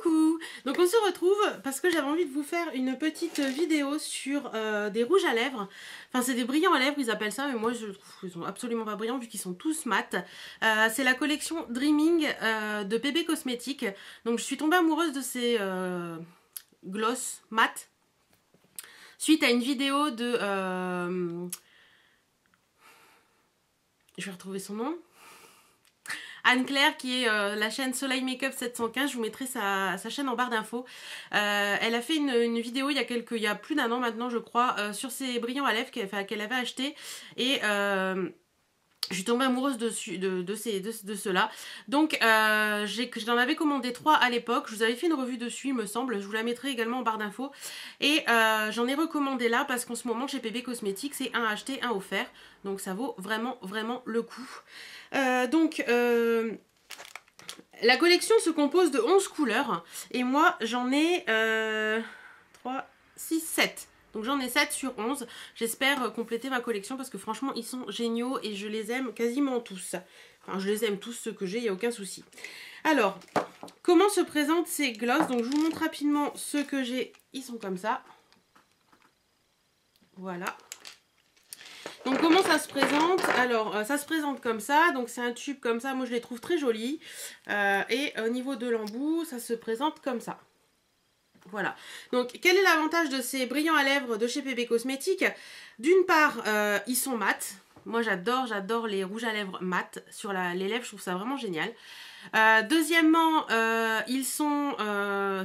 Coucou! Donc on se retrouve parce que j'avais envie de vous faire une petite vidéo sur des rouges à lèvres. Enfin c'est des brillants à lèvres ils appellent ça, mais moi je trouve qu'ils sont absolument pas brillants vu qu'ils sont tous mat. C'est la collection Dreaming de PB Cosmetics. Donc je suis tombée amoureuse de ces gloss mat suite à une vidéo de... je vais retrouver son nom. Anne-Claire qui est la chaîne Soleil Makeup 715, je vous mettrai sa chaîne en barre d'infos. Elle a fait une vidéo il y a plus d'un an maintenant je crois, sur ses brillants à lèvres qu'elle avait acheté et je suis tombée amoureuse de ceux-là. Donc j'en avais commandé 3 à l'époque, je vous avais fait une revue dessus il me semble, je vous la mettrai également en barre d'infos. Et j'en ai recommandé là parce qu'en ce moment chez PB Cosmetics c'est un acheté, un offert. Donc ça vaut vraiment le coup. La collection se compose de 11 couleurs et moi j'en ai 3, 6, 7. Donc j'en ai 7 sur 11. J'espère compléter ma collection parce que franchement ils sont géniaux et je les aime quasiment tous. Enfin je les aime tous ceux que j'ai, il n'y a aucun souci. Alors, comment se présentent ces glosses? Donc je vous montre rapidement ceux que j'ai. Ils sont comme ça. Voilà. Donc comment ça se présente? Alors ça se présente comme ça, donc c'est un tube comme ça, moi je les trouve très jolis. Et au niveau de l'embout, ça se présente comme ça. Voilà. Donc quel est l'avantage de ces brillants à lèvres de chez PB Cosmetics? D'une part, ils sont mat. Moi j'adore les rouges à lèvres mat sur les lèvres, je trouve ça vraiment génial. Deuxièmement, ils sont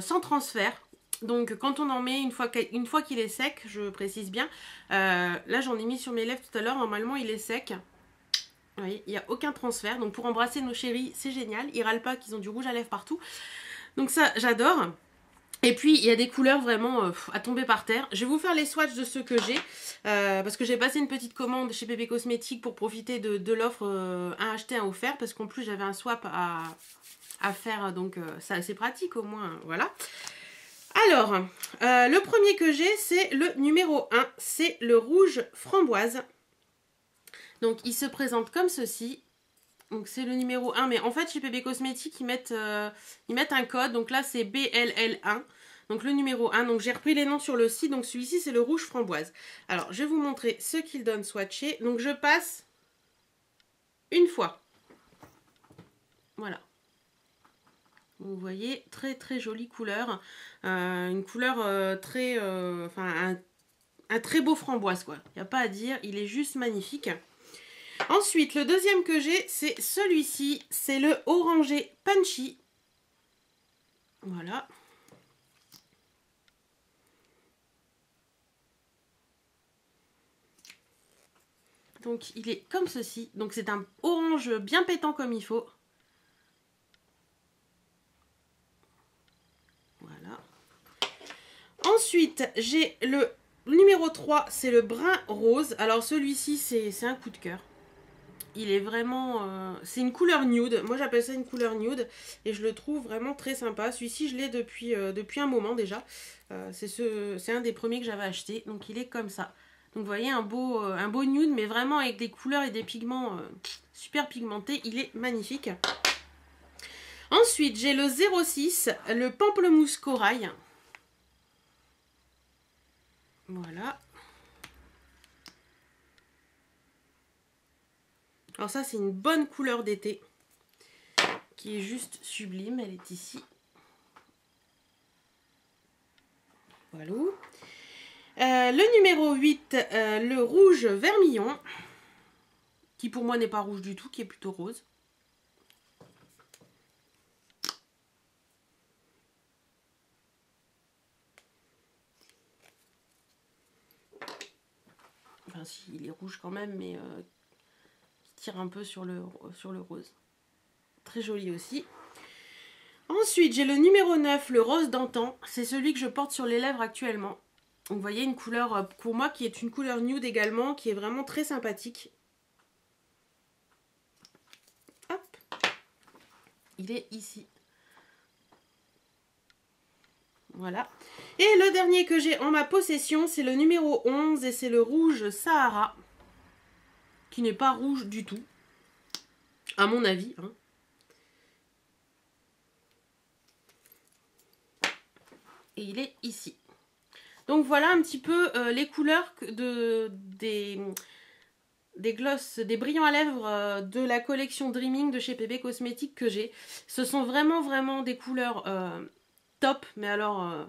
sans transfert. Donc quand on en met, une fois qu'il est sec, je précise bien, là j'en ai mis sur mes lèvres tout à l'heure, normalement il est sec. Vous voyez, il n'y a aucun transfert, donc pour embrasser nos chéris c'est génial, ils râlent pas qu'ils ont du rouge à lèvres partout. Donc ça j'adore. Et puis il y a des couleurs vraiment à tomber par terre. Je vais vous faire les swatchs de ceux que j'ai, parce que j'ai passé une petite commande chez PB Cosmetics pour profiter de l'offre un acheté, un offert, parce qu'en plus j'avais un swap à faire, donc ça c'est pratique au moins, voilà. Alors, le premier que j'ai, c'est le numéro 1, c'est le rouge framboise. Donc, il se présente comme ceci. Donc, c'est le numéro 1, mais en fait, chez PB Cosmetics, ils mettent un code. Donc là, c'est BLL1. Donc, le numéro 1. Donc, j'ai repris les noms sur le site. Donc, celui-ci, c'est le rouge framboise. Alors, je vais vous montrer ce qu'il donne swatché. Donc, je passe une fois. Voilà. Vous voyez, très jolie couleur. Une couleur très... enfin, un très beau framboise, quoi. Il n'y a pas à dire, il est juste magnifique. Ensuite, le deuxième que j'ai, c'est celui-ci. C'est le orangé punchy. Voilà. Donc, il est comme ceci. Donc, c'est un orange bien pétant comme il faut. Voilà. Ensuite, j'ai le numéro 3, c'est le brun rose. Alors, celui-ci, c'est un coup de cœur. Il est vraiment... c'est une couleur nude. Moi, j'appelle ça une couleur nude. Et je le trouve vraiment très sympa. Celui-ci, je l'ai depuis un moment déjà. C'est un des premiers que j'avais acheté. Donc, il est comme ça. Donc, vous voyez, un beau nude, mais vraiment avec des couleurs et des pigments super pigmentés. Il est magnifique. Ensuite, j'ai le 06, le pamplemousse corail. Voilà. Alors ça, c'est une bonne couleur d'été qui est juste sublime. Elle est ici. Voilà. Le numéro 8, le rouge vermillon, qui pour moi n'est pas rouge du tout, qui est plutôt rose. Enfin si, il est rouge quand même, mais qui tire un peu sur le rose. Très joli aussi. Ensuite, j'ai le numéro 9, le rose d'antan. C'est celui que je porte sur les lèvres actuellement. Donc, vous voyez, une couleur, pour moi, qui est une couleur nude également, qui est vraiment très sympathique. Hop. Il est ici. Voilà. Et le dernier que j'ai en ma possession, c'est le numéro 11 et c'est le rouge Sahara. Qui n'est pas rouge du tout. À mon avis, hein. et il est ici. Donc voilà un petit peu les couleurs des gloss, des brillants à lèvres de la collection Dreaming de chez PB Cosmetics que j'ai. Ce sont vraiment des couleurs top, mais alors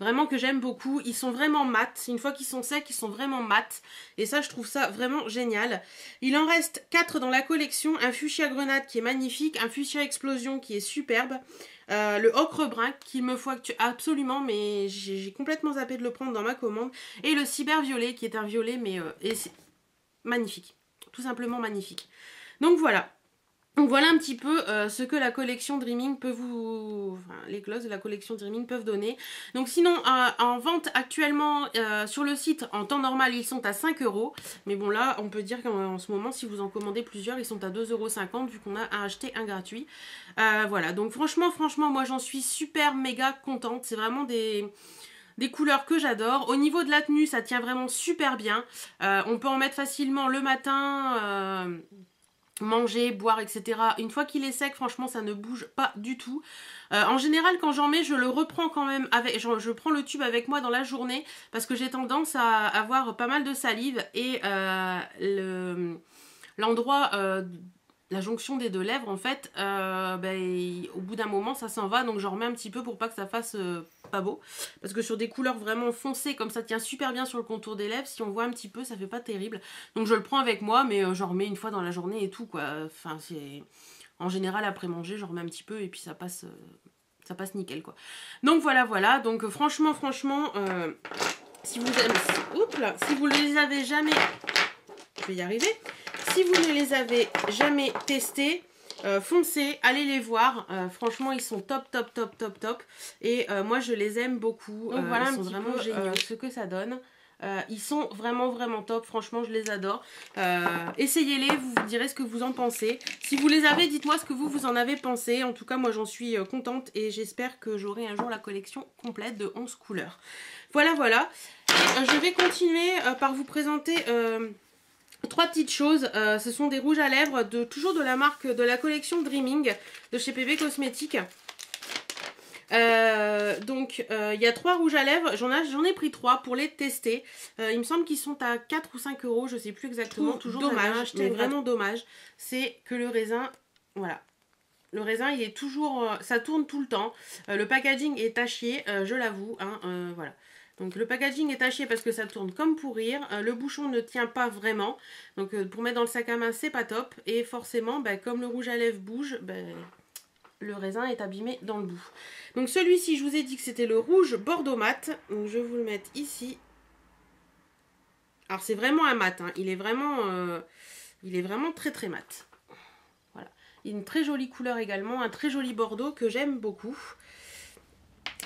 vraiment que j'aime beaucoup. Ils sont vraiment mat, une fois qu'ils sont secs, ils sont vraiment mat. Et ça, je trouve ça vraiment génial. Il en reste 4 dans la collection. Un fuchsia grenade qui est magnifique, un fuchsia explosion qui est superbe. Le ocre brun qu'il me faut absolument, mais j'ai complètement zappé de le prendre dans ma commande. Et le cyber violet qui est un violet, mais c'est magnifique. Tout simplement magnifique. Donc voilà. Donc voilà un petit peu ce que la collection Dreaming peut vous... Enfin, les gloss de la collection Dreaming peuvent donner. Donc sinon, en vente actuellement sur le site, en temps normal, ils sont à 5 €. Mais bon là, on peut dire qu'en ce moment, si vous en commandez plusieurs, ils sont à 2,50 € vu qu'on a acheté un gratuit. Voilà, donc franchement, moi j'en suis super méga contente. C'est vraiment des couleurs que j'adore. Au niveau de la tenue, ça tient vraiment super bien. On peut en mettre facilement le matin... manger, boire, etc. Une fois qu'il est sec, franchement, ça ne bouge pas du tout. En général, quand j'en mets, je le reprends quand même avec... Je prends le tube avec moi dans la journée parce que j'ai tendance à avoir pas mal de salive et l'endroit... la jonction des deux lèvres, en fait, au bout d'un moment, ça s'en va. Donc, j'en remets un petit peu pour pas que ça fasse pas beau. Parce que sur des couleurs vraiment foncées, comme ça tient super bien sur le contour des lèvres, si on voit un petit peu, ça fait pas terrible. Donc, je le prends avec moi, mais j'en remets une fois dans la journée et tout, quoi. Enfin, c'est... En général, après manger, j'en remets un petit peu et puis ça passe nickel, quoi. Donc, voilà. Donc, franchement, si vous les avez jamais... Je vais y arriver. Si vous ne les avez jamais testés, foncez, allez les voir. Franchement, ils sont top. Et moi, je les aime beaucoup. Donc voilà, ils sont vraiment géniaux. Ce que ça donne. Ils sont vraiment top. Franchement, je les adore. Essayez-les, vous me direz ce que vous en pensez. Si vous les avez, dites-moi ce que vous en avez pensé. En tout cas, moi, j'en suis contente et j'espère que j'aurai un jour la collection complète de 11 couleurs. Voilà. Et, je vais continuer par vous présenter... 3 petites choses, ce sont des rouges à lèvres toujours de la marque de la collection Dreaming de chez PB Cosmetics. Donc il y a 3 rouges à lèvres, j'en ai pris 3 pour les tester. Il me semble qu'ils sont à 4 ou 5 €, je sais plus exactement. Toujours dommage, mais vraiment dommage, c'est que le raisin, voilà. Le raisin, il est toujours, ça tourne tout le temps. Le packaging est taché, je l'avoue, hein, voilà. Donc le packaging est taché parce que ça tourne comme pour rire. Le bouchon ne tient pas vraiment. Donc pour mettre dans le sac à main, c'est pas top. Et forcément, comme le rouge à lèvres bouge, le raisin est abîmé dans le bout. Donc celui-ci, je vous ai dit que c'était le rouge Bordeaux mat. Donc je vais vous le mettre ici. Alors c'est vraiment un mat, hein. Il est vraiment très mat. Voilà. Il y a une très jolie couleur également, un très joli Bordeaux que j'aime beaucoup.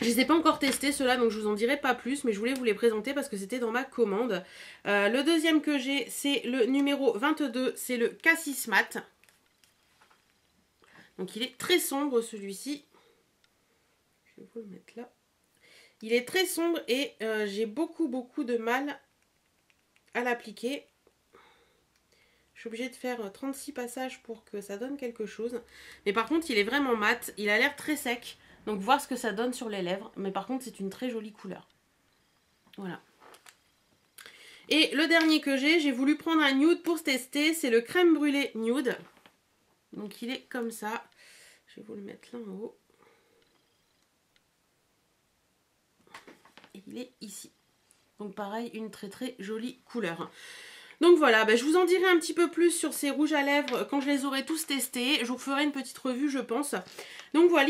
Je ne les ai pas encore testés ceux-là, donc je vous en dirai pas plus, mais je voulais vous les présenter parce que c'était dans ma commande. Le deuxième que j'ai, c'est le numéro 22, c'est le Cassis Mat. Donc il est très sombre celui-ci. Je vais vous le mettre là. Il est très sombre et j'ai beaucoup de mal à l'appliquer. Je suis obligée de faire 36 passages pour que ça donne quelque chose. Mais par contre, il est vraiment mat, il a l'air très sec. Donc voir ce que ça donne sur les lèvres. Mais par contre, c'est une très jolie couleur. Voilà. Et le dernier que j'ai voulu prendre un nude pour tester. C'est le crème brûlée nude. Donc il est comme ça. Je vais vous le mettre là en haut. Et il est ici. Donc pareil, une très jolie couleur. Donc voilà, je vous en dirai un petit peu plus sur ces rouges à lèvres quand je les aurai tous testés. Je vous ferai une petite revue, je pense. Donc voilà,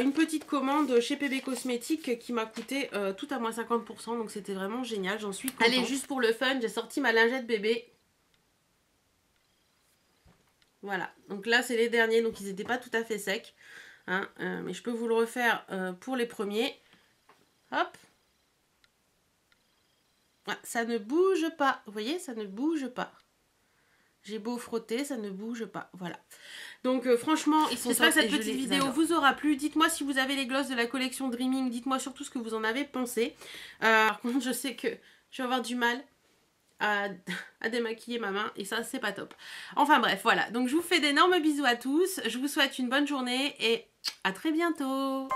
une petite commande chez PB Cosmetics qui m'a coûté tout à moins 50%. Donc c'était vraiment génial, j'en suis contente. Allez, juste pour le fun, j'ai sorti ma lingette bébé. Voilà, donc là c'est les derniers, donc ils n'étaient pas tout à fait secs. Hein, mais je peux vous le refaire pour les premiers. Hop. Ça ne bouge pas, vous voyez, ça ne bouge pas. J'ai beau frotter, ça ne bouge pas, voilà. Donc franchement, ils sont top. J'espère que cette petite vidéo vous aura plu. Dites-moi si vous avez les glosses de la collection Dreaming, dites-moi surtout ce que vous en avez pensé. Par contre, je sais que je vais avoir du mal à démaquiller ma main et ça, c'est pas top. Enfin bref, voilà. Donc je vous fais d'énormes bisous à tous. Je vous souhaite une bonne journée et à très bientôt.